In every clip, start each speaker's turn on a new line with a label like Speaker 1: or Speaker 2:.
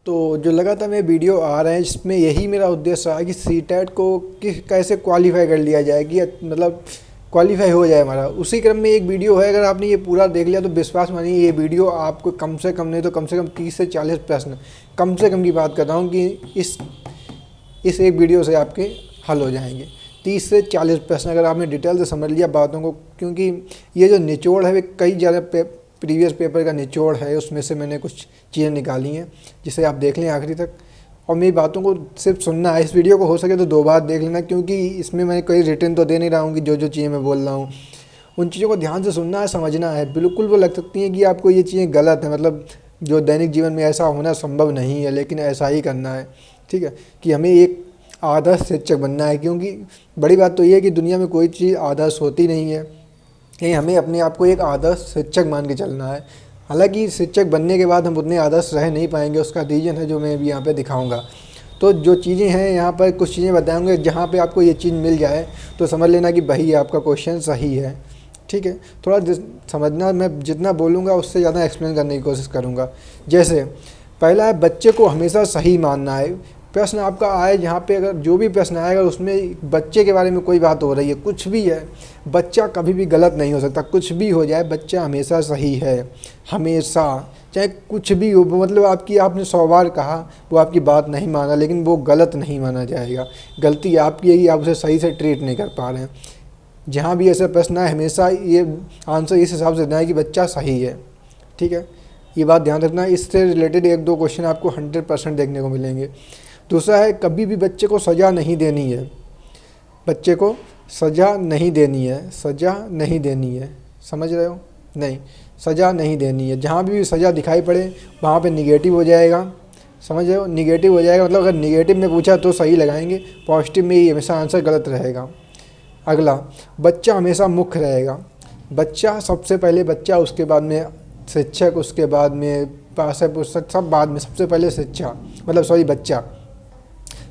Speaker 1: तो जो लगातार मेरे वीडियो आ रहे हैं जिसमें यही मेरा उद्देश्य रहा है कि सीटेट को कैसे क्वालिफाई कर लिया जाए कि मतलब क्वालिफाई हो जाए हमारा। उसी क्रम में एक वीडियो है, अगर आपने ये पूरा देख लिया तो विश्वास मानिए ये वीडियो आपको कम से कम नहीं तो कम से कम 30 से 40 प्रश्न, कम से कम की बात कर रहा हूँ कि इस एक वीडियो से आपके हल हो जाएंगे। 30 से 40 प्रश्न अगर आपने डिटेल से समझ लिया बातों को, क्योंकि ये जो निचोड़ है वे कई ज़्यादा प्रीवियस पेपर का निचोड़ है, उसमें से मैंने कुछ चीज़ें निकाली हैं जिसे आप देख लें आखिरी तक। और मेरी बातों को सिर्फ सुनना है, इस वीडियो को हो सके तो 2 बार देख लेना, क्योंकि इसमें मैं कोई रिटर्न तो दे नहीं रहा हूँ कि जो चीज़ें मैं बोल रहा हूँ उन चीज़ों को ध्यान से सुनना है, समझना है। बिल्कुल वो लग सकती हैं कि आपको ये चीज़ें गलत हैं, मतलब जो दैनिक जीवन में ऐसा होना संभव नहीं है, लेकिन ऐसा ही करना है। ठीक है कि हमें एक आदर्श शिक्षक बनना है, क्योंकि बड़ी बात तो ये है कि दुनिया में कोई चीज़ आदर्श होती नहीं है, कि हमें अपने आप को एक आदर्श शिक्षक मान के चलना है। हालांकि शिक्षक बनने के बाद हम उतने आदर्श रह नहीं पाएंगे, उसका रीज़न है जो मैं अभी यहाँ पे दिखाऊंगा। तो जो चीज़ें हैं यहाँ पर कुछ चीज़ें बताऊंगे, जहाँ पे आपको ये चीज़ मिल जाए तो समझ लेना कि भाई आपका क्वेश्चन सही है। ठीक है, थोड़ा समझना, मैं जितना बोलूँगा उससे ज़्यादा एक्सप्लेन करने की कोशिश करूँगा। जैसे पहला है, बच्चे को हमेशा सही मानना है। प्रश्न आपका आए जहाँ पे, अगर जो भी प्रश्न आएगा उसमें बच्चे के बारे में कोई बात हो रही है, कुछ भी है, बच्चा कभी भी गलत नहीं हो सकता। कुछ भी हो जाए बच्चा हमेशा सही है, हमेशा, चाहे कुछ भी हो। मतलब आपने 100 बार कहा, वो आपकी बात नहीं माना, लेकिन वो गलत नहीं माना जाएगा। गलती आपकी है कि आप उसे सही से ट्रीट नहीं कर पा रहे हैं। जहाँ भी ऐसा प्रश्न आए हमेशा ये आंसर इस हिसाब से देना है कि बच्चा सही है। ठीक है, ये बात ध्यान रखना। इससे रिलेटेड 1-2 क्वेश्चन आपको 100% देखने को मिलेंगे। दूसरा है, कभी भी बच्चे को सज़ा नहीं देनी है। बच्चे को सज़ा नहीं देनी है, सज़ा नहीं देनी है, समझ रहे हो? नहीं, सज़ा नहीं देनी है। जहाँ भी सज़ा दिखाई पड़े वहाँ पे निगेटिव हो जाएगा, समझ रहे हो? निगेटिव हो जाएगा, मतलब अगर निगेटिव में पूछा तो सही लगाएंगे, पॉजिटिव में ही हमेशा आंसर गलत रहेगा। अगला, बच्चा हमेशा मुख्य रहेगा। बच्चा सबसे पहले बच्चा, उसके बाद में शिक्षक, उसके बाद में पाठ्य पुस्तक, सब बाद में, सबसे पहले शिक्षा, मतलब सॉरी बच्चा,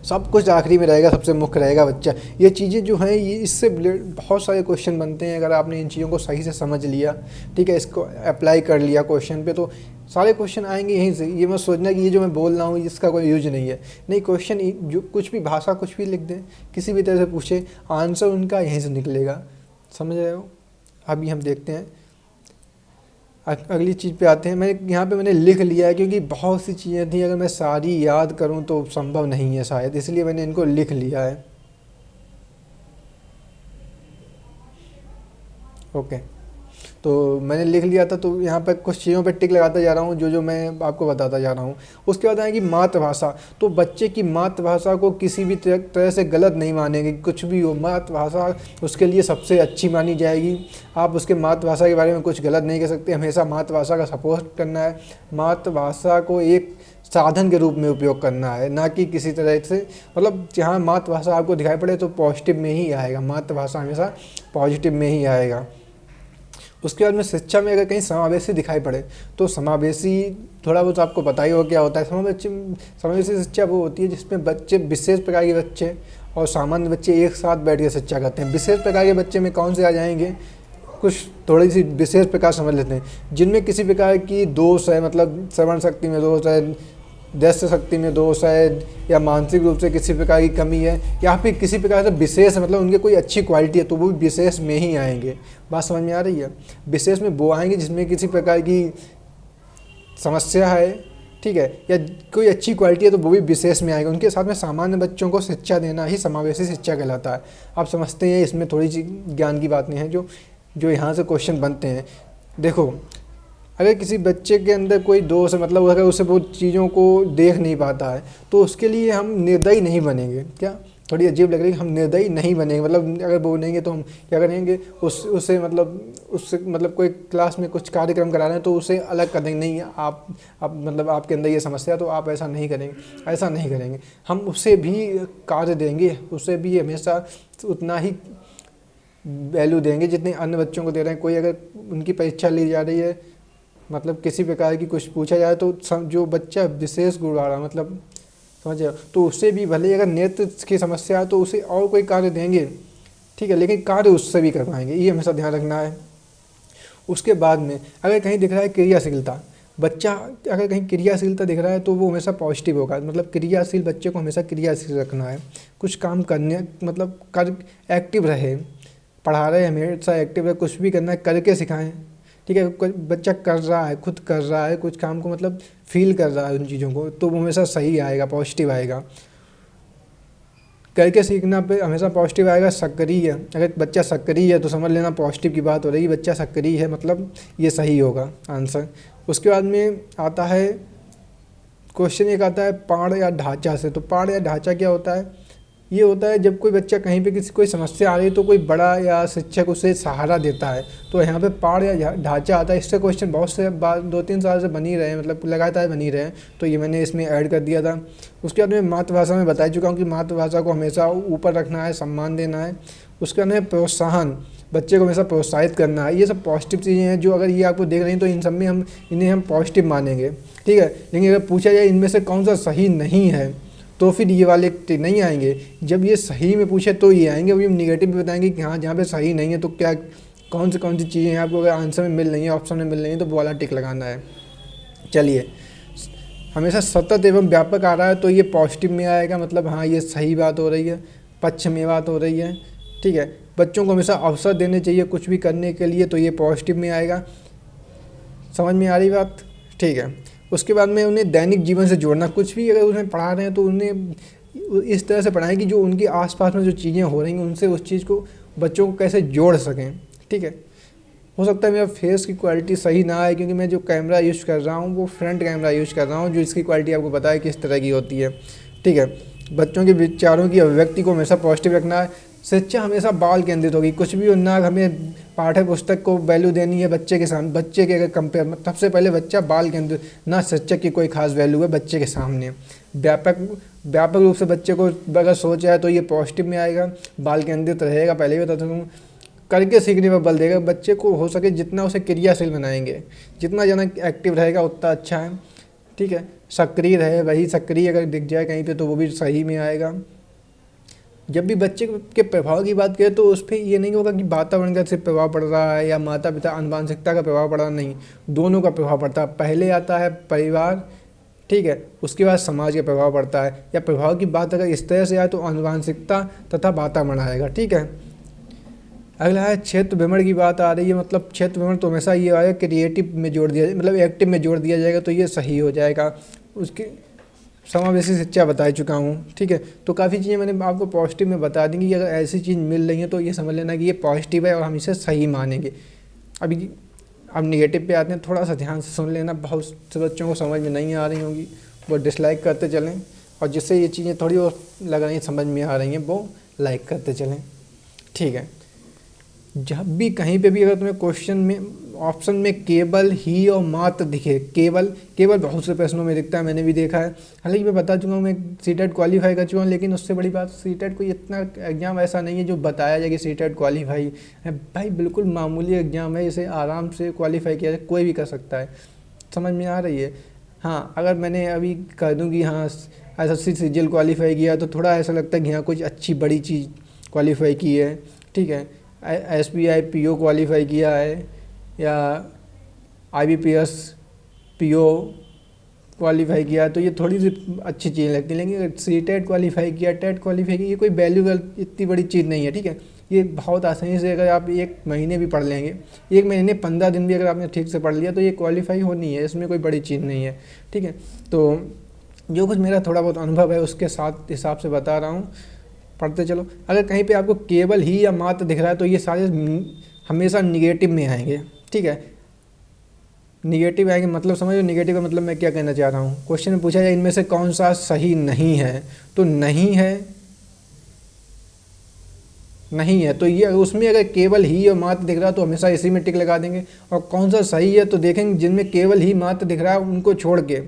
Speaker 1: सब कुछ आखिरी में रहेगा, सबसे मुख्य रहेगा बच्चा। ये चीज़ें जो हैं ये इससे बहुत सारे क्वेश्चन बनते हैं। अगर आपने इन चीज़ों को सही से समझ लिया, ठीक है, इसको अप्लाई कर लिया क्वेश्चन पे, तो सारे क्वेश्चन आएंगे यहीं से। ये मत सोचना कि ये जो मैं बोल रहा हूँ इसका कोई यूज नहीं है। नहीं, क्वेश्चन जो कुछ भी भाषा कुछ भी लिख दें, किसी भी तरह से पूछे, आंसर उनका यहीं से निकलेगा। समझ रहे हो? अभी हम देखते हैं अगली चीज़ पे आते हैं। मैंने लिख लिया है, क्योंकि बहुत सी चीज़ें थी, अगर मैं सारी याद करूं तो संभव नहीं है शायद, इसलिए मैंने इनको लिख लिया है। ओके, तो मैंने लिख लिया था, तो यहाँ पर कुछ चीज़ों पे टिक लगाता जा रहा हूँ जो मैं आपको बताता जा रहा हूँ। उसके बाद आएगी मातृभाषा। तो बच्चे की मातृभाषा को किसी भी तरह से गलत नहीं मानेंगे, कुछ भी हो, मातृभाषा उसके लिए सबसे अच्छी मानी जाएगी। आप उसके मातृभाषा के बारे में कुछ गलत नहीं कह सकते, हमेशा मातृभाषा का सपोर्ट करना है। मातृभाषा को एक साधन के रूप में उपयोग करना है, ना कि किसी तरह से, मतलब जहाँ मातृभाषा आपको दिखाई पड़े तो पॉजिटिव में ही आएगा। मातृभाषा हमेशा पॉजिटिव में ही आएगा। उसके बाद में शिक्षा में अगर कहीं समावेशी दिखाई पड़े तो समावेशी, थोड़ा बहुत आपको पता ही हो क्या होता है। समावेशी शिक्षा वो होती है जिसमें बच्चे, विशेष प्रकार के बच्चे और सामान्य बच्चे एक साथ बैठ के शिक्षा करते हैं। विशेष प्रकार के बच्चे में कौन से आ जाएंगे, कुछ थोड़ी सी विशेष प्रकार समझ लेते हैं, जिनमें किसी प्रकार की दोष है, मतलब श्रवण शक्ति में दोष है, दृष्टि शक्ति में दोष है, या मानसिक रूप से किसी प्रकार की कमी है, या फिर किसी प्रकार से विशेष, मतलब उनके कोई अच्छी क्वालिटी है, तो वो भी विशेष में ही आएंगे। बात समझ में आ रही है? विशेष में वो आएंगे जिसमें किसी प्रकार की समस्या है, ठीक है, या कोई अच्छी क्वालिटी है, तो वो भी विशेष में आएगा। उनके साथ में सामान्य बच्चों को शिक्षा देना ही समावेशी शिक्षा कहलाता है। आप समझते हैं, इसमें थोड़ी सी ज्ञान की बातें हैं जो यहाँ से क्वेश्चन बनते हैं। देखो, अगर किसी बच्चे के अंदर कोई दोष है, मतलब अगर उसे वो चीज़ों को देख नहीं पाता है, तो उसके लिए हम निर्दयी नहीं बनेंगे। क्या, थोड़ी अजीब लग रही है, हम निर्दयी नहीं बनेंगे। मतलब अगर बोलेंगे तो हम क्या करेंगे, उससे मतलब कोई क्लास में कुछ कार्यक्रम करा रहे हैं तो उसे अलग कर देंगे, नहीं आप मतलब आपके अंदर ये समस्या, तो आप ऐसा नहीं करेंगे, ऐसा नहीं करेंगे। हम उसे भी कार्य देंगे, उसे भी हमेशा उतना ही वैल्यू देंगे जितने अन्य बच्चों को दे रहे हैं। कोई अगर उनकी परीक्षा ली जा रही है, मतलब किसी प्रकार की कुछ पूछा जाए, तो जो बच्चा विशेष गुण आ रहा, मतलब समझे, तो उसे भी भले अगर नेत्र की समस्या है तो उसे और कोई कार्य देंगे, ठीक है, लेकिन कार्य उससे भी करवाएंगे, ये हमेशा ध्यान रखना है। उसके बाद में अगर कहीं दिख रहा है क्रियाशीलता, बच्चा अगर कहीं क्रियाशीलता दिख रहा है तो वो हमेशा पॉजिटिव होगा, मतलब क्रियाशील बच्चे को हमेशा क्रियाशील रखना है, कुछ काम करने मतलब कर एक्टिव रहे, पढ़ा रहे हमेशा एक्टिव रहे, कुछ भी करना है करके सिखाएं। ठीक है, कोई बच्चा कर रहा है, खुद कर रहा है कुछ काम को, मतलब फील कर रहा है उन चीज़ों को, तो वो हमेशा सही आएगा, पॉजिटिव आएगा। करके सीखना पे हमेशा पॉजिटिव आएगा। सक्रिय, अगर बच्चा सक्रिय है तो समझ लेना पॉजिटिव की बात हो रही है, बच्चा सक्रिय है मतलब ये सही होगा आंसर। उसके बाद में आता है क्वेश्चन, एक आता है पाड़ या ढांचा से। तो पाड़ या ढांचा क्या होता है? ये होता है जब कोई बच्चा कहीं पे किसी कोई समस्या आ रही है तो कोई बड़ा या शिक्षक उसे सहारा देता है, तो यहाँ पे पाड़ या ढांचा आता है। इससे क्वेश्चन बहुत से बार 2-3 साल से बन ही रहे हैं, मतलब लगातार बन ही रहे हैं, तो ये मैंने इसमें ऐड कर दिया था। उसके बाद मैं मातृभाषा में बता चुका हूँ कि मातृभाषा को हमेशा ऊपर रखना है, सम्मान देना है। उसके बाद में प्रोत्साहन, बच्चे को हमेशा प्रोत्साहित करना है। ये सब पॉजिटिव चीज़ें हैं जो अगर ये आपको देख रही हैं तो इन सब में इन्हें हम पॉजिटिव मानेंगे। ठीक है, लेकिन अगर पूछा जाए इनमें से कौन सा सही नहीं है तो फिर ये वाले नहीं आएंगे। जब ये सही में पूछे तो ये आएंगे, अभी हम निगेटिव भी बताएंगे कि हाँ जहाँ पे सही नहीं है तो क्या कौन सी चीज़ें हैं आपको अगर आंसर में मिल रही हैं, ऑप्शन में मिल रही हैं तो वो वाला टिक लगाना है। चलिए, हमेशा सतत एवं व्यापक आ रहा है तो ये पॉजिटिव में आएगा, मतलब हाँ ये सही बात हो रही है, पक्ष में बात हो रही है। ठीक है, बच्चों को हमेशा अवसर देने चाहिए कुछ भी करने के लिए, तो ये पॉजिटिव में आएगा। समझ में आ रही बात? ठीक है। उसके बाद में उन्हें दैनिक जीवन से जोड़ना, कुछ भी अगर उन्हें पढ़ा रहे हैं तो उन्हें इस तरह से पढ़ाएं कि जो उनके आसपास में जो चीज़ें हो रही हैं उनसे उस चीज़ को बच्चों को कैसे जोड़ सकें। ठीक है, हो सकता है मेरा फेस की क्वालिटी सही ना आए क्योंकि मैं जो कैमरा यूज़ कर रहा हूँ वो फ्रंट कैमरा यूज़ कर रहा हूँ, जो इसकी क्वालिटी आपको पता है किस तरह की होती है। ठीक है, बच्चों के विचारों की अभिव्यक्ति को हमेशा पॉजिटिव रखना है। शिक्षा हमेशा बाल केंद्रित होगी, कुछ भी ना हमें पाठ्य पुस्तक को वैल्यू देनी है बच्चे के सामने, बच्चे के अगर कंपेयर, सबसे पहले बच्चा बाल केंद्रित, ना शिक्षक की कोई खास वैल्यू है बच्चे के सामने। व्यापक रूप से बच्चे को अगर सोचा है तो ये पॉजिटिव में आएगा, बाल केंद्रित रहेगा। पहले ही बता दूँ, करके सीखने पर बल देगा, बच्चे को हो सके जितना उसे क्रियाशील बनाएंगे, जितना ज़्यादा एक्टिव रहेगा उतना अच्छा है। ठीक है, सक्रिय रहे, वही सक्रिय अगर दिख जाए कहीं पे तो वो भी सही में आएगा। जब भी बच्चे के प्रभाव की बात करें तो उस पर ये नहीं होगा कि वातावरण का सिर्फ प्रभाव पड़ रहा है या माता पिता आनुवंशिकता का प्रभाव पड़ रहा, नहीं, दोनों का प्रभाव पड़ता है। पहले आता है परिवार, ठीक है, उसके बाद समाज का प्रभाव पड़ता है, या प्रभाव की बात अगर इस तरह से आए तो आनुवंशिकता तथा वातावरण आएगा। ठीक है, अगला है क्षेत्र भ्रमण की बात आ रही है, मतलब क्षेत्र भ्रमण तो हमेशा ये आएगा क्रिएटिव में जोड़ दिया, मतलब एक्टिव में जोड़ दिया जाएगा तो ये सही हो जाएगा। उसकी समावेशी शिक्षा बता चुका हूँ। ठीक है, तो काफ़ी चीज़ें मैंने आपको पॉजिटिव में बता दी कि अगर ऐसी चीज़ मिल रही है तो ये समझ लेना कि ये पॉजिटिव है और हम इसे सही मानेंगे। अब निगेटिव पे आते हैं, थोड़ा सा ध्यान से सुन लेना, बहुत से बच्चों को समझ में नहीं आ रही होंगी, वो डिसलाइक करते चलें, और जिससे ये चीज़ें थोड़ी वो लग रही समझ में आ रही हैं वो लाइक करते चलें। ठीक है, जब भी कहीं पे भी अगर तुम्हें क्वेश्चन में ऑप्शन में केवल ही और मात्र दिखे, केवल बहुत से प्रश्नों में दिखता है, मैंने भी देखा है। हालांकि मैं बता चुका हूँ, मैं सीटेट क्वालीफाई कर चुका हूँ, लेकिन उससे बड़ी बात सीटेट कोई इतना एग्ज़ाम ऐसा नहीं है जो बताया जाए कि सीटेट क्वालीफाई है। भाई बिल्कुल मामूली एग्ज़ाम है, इसे आराम से क्वालीफाई किया जाए, कोई भी कर सकता है। समझ में आ रही है? हाँ, अगर मैंने अभी कह दूँ कि हाँ SSC CGL क्वालीफाई किया तो थोड़ा ऐसा लगता है कि हाँ कुछ अच्छी बड़ी चीज़ क्वालीफाई की है। ठीक है, SBI PO क्वालीफाई किया है या IBPS PO क्वालीफाई किया तो ये थोड़ी सी अच्छी चीज़ लगती है, लेकिन अगर सीटेट क्वालीफाई किया, टेट क्वालीफाई किया, ये कोई वैल्यू इतनी बड़ी चीज़ नहीं है। ठीक है, ये बहुत आसानी से अगर आप 1 महीने भी पढ़ लेंगे, 1 महीने 15 दिन भी अगर आपने ठीक से पढ़ लिया तो ये क्वालीफाई होनी है, इसमें कोई बड़ी चीज़ नहीं है। ठीक है, तो जो कुछ मेरा थोड़ा बहुत अनुभव है उसके साथ हिसाब से बता रहा हूँ, पढ़ते चलो। अगर कहीं पे आपको केवल ही या मात्र दिख रहा है तो ये सारे हमेशा निगेटिव में आएंगे। ठीक है, निगेटिव आएंगे, मतलब समझो निगेटिव का मतलब मैं क्या कहना चाह रहा हूँ। क्वेश्चन में पूछा जाए इनमें से कौन सा सही नहीं है, तो नहीं है तो ये उसमें अगर केवल ही और मात्र दिख रहा है तो हमेशा इसी में टिक लगा देंगे। और कौन सा सही है तो देखेंगे जिनमें केवल ही मात्र दिख रहा है उनको छोड़ के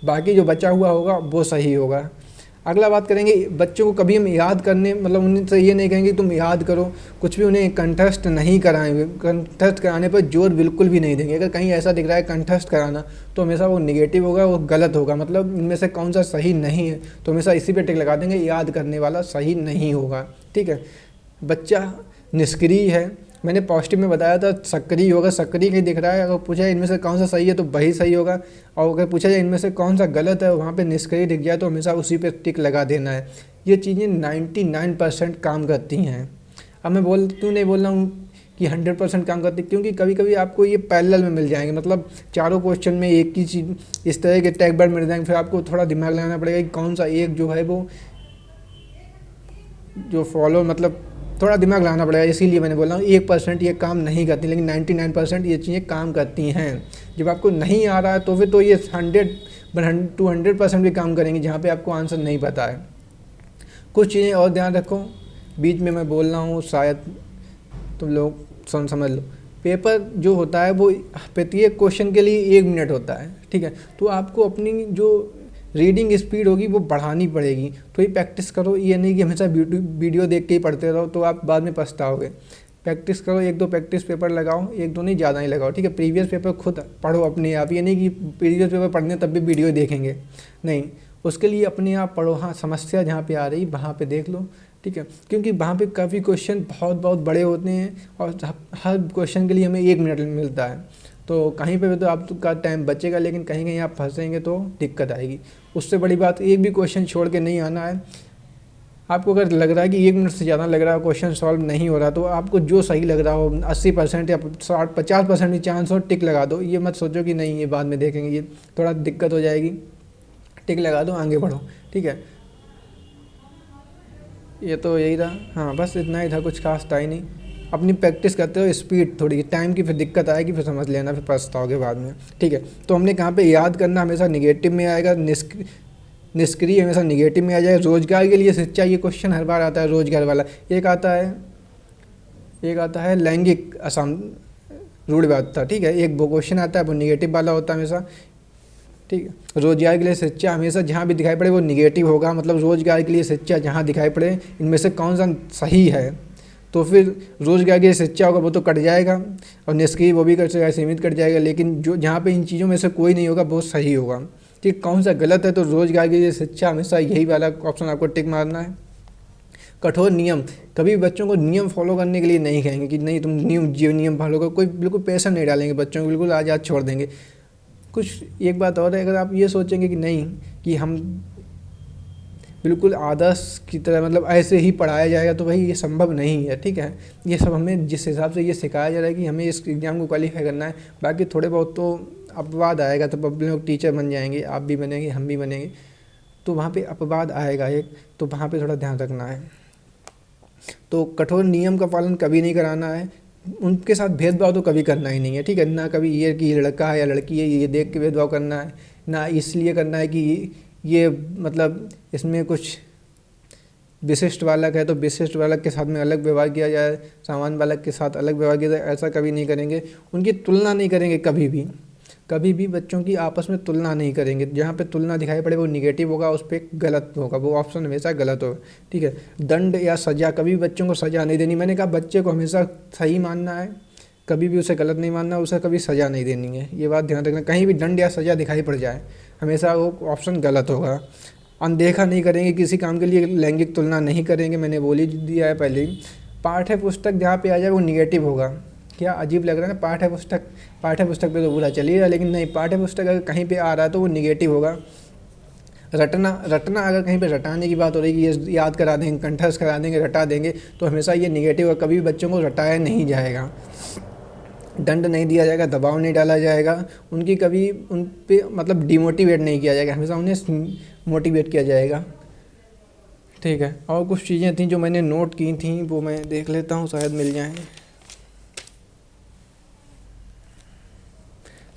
Speaker 1: बाकी जो बचा हुआ होगा वो सही होगा। अगला बात करेंगे, बच्चों को कभी हम याद करने, मतलब उनसे ये नहीं कहेंगे तुम याद करो, कुछ भी उन्हें कंठस्थ नहीं कराएंगे, कंठस्थ कराने पर जोर बिल्कुल भी नहीं देंगे। अगर कहीं ऐसा दिख रहा है कंठस्थ कराना तो हमेशा वो निगेटिव होगा, वो गलत होगा, मतलब इनमें से कौन सा सही नहीं है तो हमेशा इसी पे टिक लगा देंगे, याद करने वाला सही नहीं होगा। ठीक है, बच्चा निष्क्रिय है मैंने पॉजिटिव में बताया था सक्रिय होगा, सक्रिय नहीं दिख रहा है। अगर पूछा जाए इनमें से कौन सा सही है तो वही सही होगा, और अगर पूछा जाए इनमें से कौन सा गलत है वहाँ पे निष्क्रिय दिख जाए तो हमेशा उसी पे टिक लगा देना है। ये चीज़ें 99% काम करती हैं। अब मैं नहीं बोल रहा हूँ कि 100% काम करती, क्योंकि कभी कभी आपको ये पैरेलल में मिल जाएंगे, मतलब चारों क्वेश्चन में एक ही चीज़ इस तरह के टैग वर्ड मिल जाएंगे, फिर आपको थोड़ा दिमाग लगाना पड़ेगा कि कौन सा एक जो है वो जो फॉलो, मतलब थोड़ा दिमाग लगाना पड़ेगा। इसीलिए मैंने बोला हूँ 1% ये काम नहीं करती, लेकिन 99% ये चीज़ें काम करती हैं। जब आपको नहीं आ रहा है तो फिर तो ये 100% भी काम करेंगी जहाँ पे आपको आंसर नहीं पता है। कुछ चीज़ें और ध्यान रखो, बीच में मैं बोल रहा हूँ शायद तुम लोग समझ लो। पेपर जो होता है वो प्रत्येक क्वेश्चन के लिए 1 मिनट होता है, ठीक है। तो आपको अपनी जो रीडिंग स्पीड होगी वो बढ़ानी पड़ेगी। तो ये प्रैक्टिस करो, ये नहीं कि हमेशा वीडियो देख के ही पढ़ते रहो तो आप बाद में पछताओगे। प्रैक्टिस करो, 1-2 प्रैक्टिस पेपर लगाओ, 1-2 नहीं ज़्यादा ही लगाओ, ठीक है। प्रीवियस पेपर खुद पढ़ो अपने आप, ये नहीं कि प्रीवियस पेपर पढ़ने तब भी वीडियो देखेंगे, नहीं, उसके लिए अपने आप पढ़ो। हाँ, समस्या जहाँ पे आ रही वहाँ पे देख लो, ठीक है, क्योंकि वहाँ पे काफ़ी क्वेश्चन बहुत बड़े होते हैं और हर क्वेश्चन के लिए हमें 1 मिनट मिलता है। तो कहीं पे भी तो आपका टाइम बचेगा, लेकिन कहीं कहीं आप फंसेंगे तो दिक्कत आएगी। उससे बड़ी बात, एक भी क्वेश्चन छोड़ के नहीं आना है। आपको अगर लग रहा है कि 1 मिनट से ज़्यादा लग रहा है, क्वेश्चन सॉल्व नहीं हो रहा, तो आपको जो सही लग रहा हो 80% या 60-50% भी चांस हो, टिक लगा दो। ये मत सोचो कि नहीं ये बाद में देखेंगे, ये थोड़ा दिक्कत हो जाएगी। टिक लगा दो, आगे बढ़ो, ठीक है। ये तो यही रहा, हाँ बस इतना ही था, कुछ खास था ही नहीं। अपनी प्रैक्टिस करते हो, स्पीड थोड़ी, टाइम की फिर दिक्कत आएगी, फिर समझ लेना, फिर पछताओगे बाद में, ठीक है। तो हमने कहाँ पे याद करना हमेशा निगेटिव में आएगा, निष्क्रिय हमेशा निगेटिव में आ जाए। रोजगार के लिए सच्चा, ये क्वेश्चन हर बार आता है रोजगार वाला। एक आता है लैंगिक रूढ़िवादिता, ठीक है। एक वो क्वेश्चन आता है वो निगेटिव वाला होता है हमेशा, ठीक है। रोजगार के लिए सच्चा हमेशा जहाँ भी दिखाई पड़े वो निगेटिव होगा, मतलब रोजगार के लिए सच्चा जहाँ दिखाई पड़े इनमें से कौन सा सही है, तो फिर रोजगार के लिए सच्चा होगा वो तो कट जाएगा, और निष्क्रिय वो भी कट जाएगा, सीमित कट जाएगा। लेकिन जो जहाँ पे इन चीज़ों में से कोई नहीं होगा वो सही होगा, ठीक। कौन सा गलत है, तो रोजगार के लिए सच्चा हमेशा यही वाला ऑप्शन आपको टिक मारना है। कठोर नियम, कभी बच्चों को नियम फॉलो करने के लिए नहीं कहेंगे कि नहीं तुम नियम फॉलो करो, कोई बिल्कुल प्रेशर नहीं डालेंगे बच्चों को, बिल्कुल आज़ाद छोड़ देंगे। कुछ एक बात और है, अगर आप ये सोचेंगे कि नहीं कि हम बिल्कुल आदर्श की तरह मतलब ऐसे ही पढ़ाया जाएगा, तो भाई ये संभव नहीं है, ठीक है। ये सब हमें जिस हिसाब से ये सिखाया जा रहा है कि हमें इस एग्ज़ाम को क्वालिफाई करना है, बाकी थोड़े बहुत तो अपवाद आएगा, तो अब लोग टीचर बन जाएंगे, आप भी बनेंगे, हम भी बनेंगे, तो वहाँ पे अपवाद आएगा एक, तो वहाँ पे थोड़ा ध्यान रखना है। तो कठोर नियम का पालन कभी नहीं कराना है, उनके साथ भेदभाव तो कभी करना ही नहीं है, ठीक है। ना कभी ये कि लड़का है या लड़की है ये देख के भेदभाव करना है, ना इसलिए करना है कि ये मतलब इसमें कुछ विशिष्ट बालक है तो विशिष्ट बालक के साथ में अलग व्यवहार किया जाए, सामान्य बालक के साथ अलग व्यवहार किया जाए, ऐसा कभी नहीं करेंगे। उनकी तुलना नहीं करेंगे कभी भी बच्चों की आपस में तुलना नहीं करेंगे। जहाँ पे तुलना दिखाई पड़े वो निगेटिव होगा, उस पर गलत होगा, वो ऑप्शन हमेशा गलत होगा, ठीक है। दंड या सज़ा, कभी भी बच्चों को सज़ा नहीं देनी। मैंने कहा बच्चे को हमेशा सही मानना है, कभी भी उसे गलत नहीं मानना, उसे कभी सज़ा नहीं देनी है, ये बात ध्यान रखना। कहीं भी दंड या सज़ा दिखाई पड़ जाए हमेशा वो ऑप्शन गलत होगा। अनदेखा नहीं करेंगे, किसी काम के लिए लैंगिक तुलना नहीं करेंगे, मैंने बोल ही दिया है पहले ही। पाठ्य पुस्तक जहाँ पे आ जाए वो निगेटिव होगा। क्या अजीब लग रहा है ना, पाठ्य पुस्तक पे तो पूरा चल ही रहा है, लेकिन नहीं, पाठ्य पुस्तक अगर कहीं पे आ रहा है तो वो निगेटिव होगा। रटना अगर कहीं पे रटाने की बात हो रही है कि ये याद करा देंगे, कंठस्थ करा देंगे, रटा देंगे, तो हमेशा ये निगेटिव है, कभी भी बच्चों को रटाया नहीं जाएगा। दंड नहीं दिया जाएगा, दबाव नहीं डाला जाएगा, उनकी कभी उन पे मतलब डिमोटिवेट नहीं किया जाएगा, हमेशा उन्हें मोटिवेट किया जाएगा, ठीक है। और कुछ चीज़ें थी जो मैंने नोट की थी वो मैं देख लेता हूँ, शायद मिल जाएँ।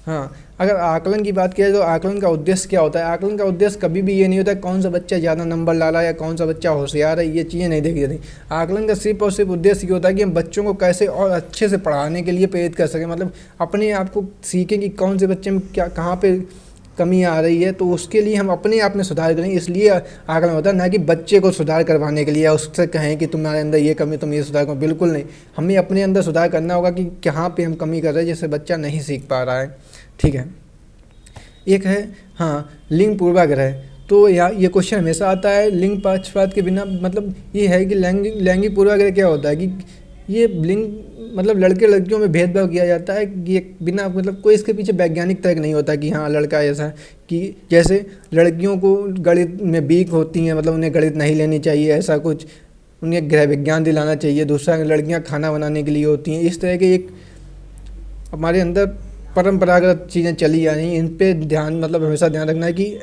Speaker 1: हाँ, अगर आकलन की बात किया जाए तो आकलन का उद्देश्य क्या होता है? आकलन का उद्देश्य कभी भी ये नहीं होता कौन सा बच्चा ज़्यादा नंबर ला रहा है या कौन सा बच्चा होशियार है, ये चीज़ें नहीं देखी जाती। आकलन का सिर्फ और सिर्फ उद्देश्य ये होता है कि हम बच्चों को कैसे और अच्छे से पढ़ाने के लिए प्रेरित कर सकें, मतलब अपने आप को सीखें कि कौन से बच्चे में क्या कहाँ पे कमी आ रही है, तो उसके लिए हम अपने आप में सुधार करें, इसलिए आकलन होता है, ना कि बच्चे को सुधार करवाने के लिए उससे कहें कि तुम्हारे अंदर ये कमी तुम ये सुधार करो, बिल्कुल नहीं। हमें अपने अंदर सुधार करना होगा कि कहाँ पे हम कमी कर रहे हैं जिससे बच्चा नहीं सीख पा रहा है, ठीक है। एक है हाँ लिंग पूर्वाग्रह, तो ये क्वेश्चन हमेशा आता है लिंग पक्षपात के बिना, मतलब ये है कि लैंगिक पूर्वाग्रह क्या होता है कि ये लिंग मतलब लड़के लड़कियों में भेदभाव किया जाता है, ये बिना मतलब कोई इसके पीछे वैज्ञानिक तर्क नहीं होता कि हाँ लड़का ऐसा है, कि जैसे लड़कियों को गणित में वीक होती हैं, मतलब उन्हें गणित नहीं लेनी चाहिए, ऐसा कुछ उन्हें गृह विज्ञान दिलाना चाहिए। दूसरा, लड़कियां खाना बनाने के लिए होती हैं। इस तरह के एक हमारे अंदर परंपरागत चीज़ें चली आ रही हैं, इन पे ध्यान मतलब हमेशा ध्यान रखना है कि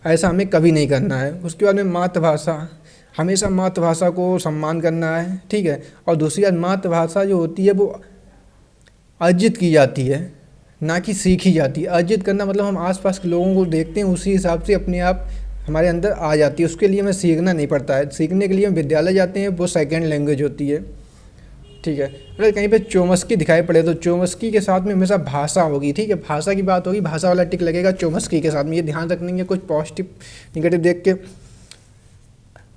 Speaker 1: ऐसा हमें कभी नहीं करना है। उसके बाद में मातृभाषा, हमेशा मातृभाषा को सम्मान करना है, ठीक है। और दूसरी बात, मातृभाषा जो होती है वो अर्जित की जाती है, ना कि सीखी जाती है। अर्जित करना मतलब हम आसपास के लोगों को देखते हैं, उसी हिसाब से अपने आप हमारे अंदर आ जाती है। उसके लिए हमें सीखना नहीं पड़ता है। सीखने के लिए हम विद्यालय जाते हैं, वो सेकेंड लैंग्वेज होती है, ठीक है। अगर कहीं पे चौमस्की दिखाई पड़े तो चौमस्की के साथ में हमेशा भाषा होगी, ठीक है। भाषा की बात होगी, भाषा वाला टिक लगेगा चौमस्की के साथ में। ये ध्यान रखेंगे कुछ पॉजिटिव निगेटिव देख के।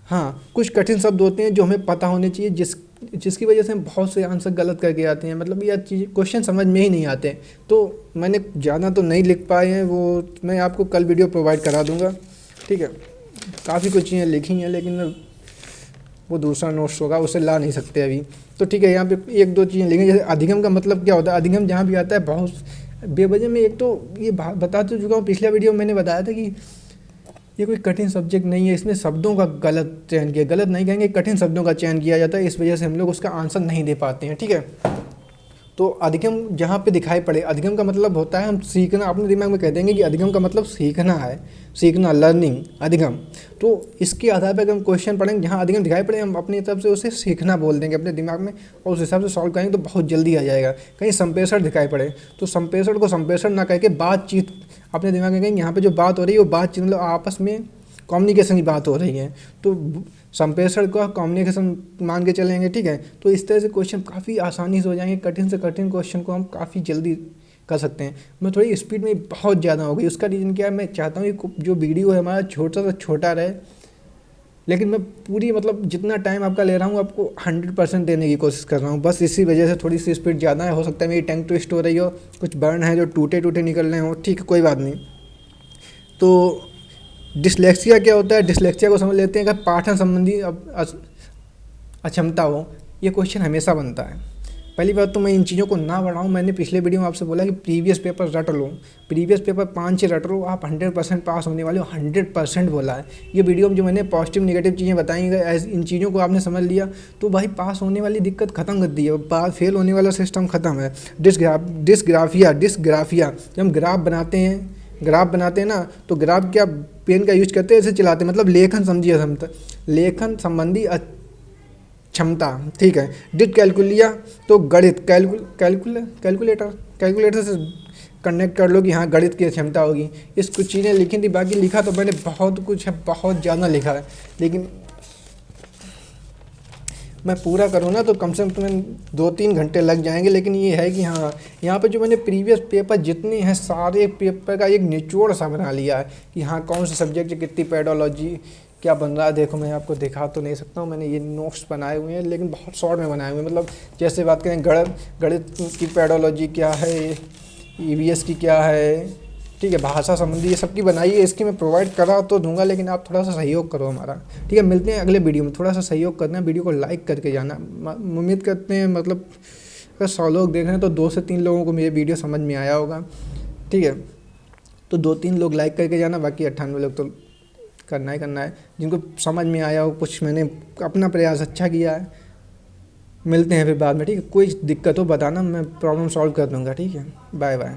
Speaker 1: हाँ, कुछ कठिन शब्द होते हैं जो हमें पता होने चाहिए, जिसकी वजह से हम बहुत से आंसर गलत करके आते हैं, मतलब ये चीज़ क्वेश्चन समझ में ही नहीं आते। तो मैंने ज़्यादा तो नहीं लिख पाए हैं, वो मैं आपको कल वीडियो प्रोवाइड करा दूँगा, ठीक है। काफ़ी कुछ चीज़ें लिखी हैं, लेकिन वो दूसरा नोट्स होगा, उसे ला नहीं सकते अभी। तो ठीक है, यहाँ पे एक दो चीज़ें लिखेंगे। जैसे अधिगम का मतलब क्या होता है। अधिगम जहाँ भी आता है बहुत बेवजह में, एक तो ये बता तो चुका हूँ, पिछला वीडियो में मैंने बताया था कि ये कोई कठिन सब्जेक्ट नहीं है, इसमें शब्दों का गलत चयन किया, गलत नहीं कहेंगे, कठिन शब्दों का चयन किया जाता है। इस वजह से हम लोग उसका आंसर नहीं दे पाते हैं, ठीक है। तो अधिगम जहाँ पे दिखाई पड़े, अधिगम का मतलब होता है हम सीखना। अपने दिमाग में कह देंगे कि अधिगम का मतलब सीखना है, सीखना, लर्निंग, अधिगम। तो इसके आधार पर अगर हम क्वेश्चन पढ़ेंगे, जहाँ अधिगम दिखाई पड़े, हम अपनी तरफ से उसे सीखना बोल देंगे अपने दिमाग में, और उस हिसाब से सॉल्व करेंगे तो बहुत जल्दी आ जाएगा। कहीं संप्रेषण दिखाई पड़े तो संप्रेषण को संप्रेषण ना कह के बातचीत अपने दिमाग में कहेंगे, यहाँ पर जो बात हो रही है वो बातचीत, मतलब आपस में कम्युनिकेशन की बात हो रही है, तो संप्रेषण का कम्युनिकेशन मान के चलेंगे, ठीक है। तो इस तरह से क्वेश्चन काफ़ी आसानी से हो जाएंगे। कठिन से कठिन क्वेश्चन को हम काफ़ी जल्दी कर सकते हैं। मैं थोड़ी स्पीड में बहुत ज़्यादा हो गई, उसका रीज़न क्या है, मैं चाहता हूँ कि जो वीडियो है हमारा छोटा से छोटा रहे, लेकिन मैं पूरी मतलब जितना टाइम आपका ले रहा हूँ आपको 100% देने की कोशिश कर रहा हूँ। बस इसी वजह से थोड़ी सी स्पीड ज़्यादा है। हो सकता है मेरी टंग ट्विस्ट हो रही हो, कुछ बर्न है जो टूटे टूटे निकल रहे हो, ठीक है, कोई बात नहीं। तो डिसलेक्सिया क्या होता है, डिसलेक्सिया को समझ लेते हैं। अगर पाठन संबंधी अक्षमता हो, ये क्वेश्चन हमेशा बनता है। पहली बात तो मैं इन चीज़ों को ना बढ़ाऊँ, मैंने पिछले वीडियो में आपसे बोला कि प्रीवियस पेपर रट लो, प्रीवियस पेपर 5-6 रट लो, आप 100% पास होने वाले हो, 100% बोला है। ये वीडियो में जो मैंने पॉजिटिव निगेटिव चीज़ें बताई गई, इन चीज़ों को आपने समझ लिया तो भाई पास होने वाली दिक्कत खत्म कर दी है, पास फेल होने वाला सिस्टम खत्म है। डिस्ग्राफिया जब हम ग्राफ बनाते हैं ना, तो ग्राफ क्या पेन का यूज करते हैं, ऐसे चलाते हैं, मतलब लेखन समझिए, लेखन संबंधी क्षमता, ठीक है। डिड कैलकुलिया तो गणित, कैलकुलेटर से कनेक्ट कर लो कि हाँ गणित की क्षमता होगी। इस कुछ चीज़ें लिखी थी, बाकी लिखा तो मैंने बहुत कुछ है, बहुत ज़्यादा लिखा है, लेकिन मैं पूरा करूँ ना तो कम से कम तुम्हें 2-3 घंटे लग जाएंगे। लेकिन ये है कि हाँ, यहाँ पे जो मैंने प्रीवियस पेपर जितने हैं सारे पेपर का एक निचोड़ सा बना लिया है कि हाँ कौन से सब्जेक्ट कितनी पेडोलॉजी क्या बन रहा है। देखो मैं आपको दिखा तो नहीं सकता हूँ, मैंने ये नोट्स बनाए हुए हैं, लेकिन बहुत शॉर्ट में बनाए हुए हैं। मतलब जैसे बात करें गणित की पेडोलॉजी क्या है, EVS की क्या है, ठीक है, भाषा संबंधी ये सब की बनाई है। इसकी मैं प्रोवाइड करा तो दूंगा, लेकिन आप थोड़ा सा सहयोग करो हमारा, ठीक है। मिलते हैं अगले वीडियो में, थोड़ा सा सहयोग करना, वीडियो को लाइक करके जाना। उम्मीद करते हैं मतलब अगर 100 लोग देख रहे हैं तो 2 से 3 लोगों को मेरी वीडियो समझ में आया होगा, ठीक है। तो 2-3 लोग लाइक करके जाना, बाकी 98 लोग तो करना है जिनको समझ में आया हो, कुछ मैंने अपना प्रयास अच्छा किया है। मिलते हैं फिर बाद में, ठीक है। कोई दिक्कत हो बताना, मैं प्रॉब्लम सॉल्व कर दूँगा, ठीक है। Bye bye.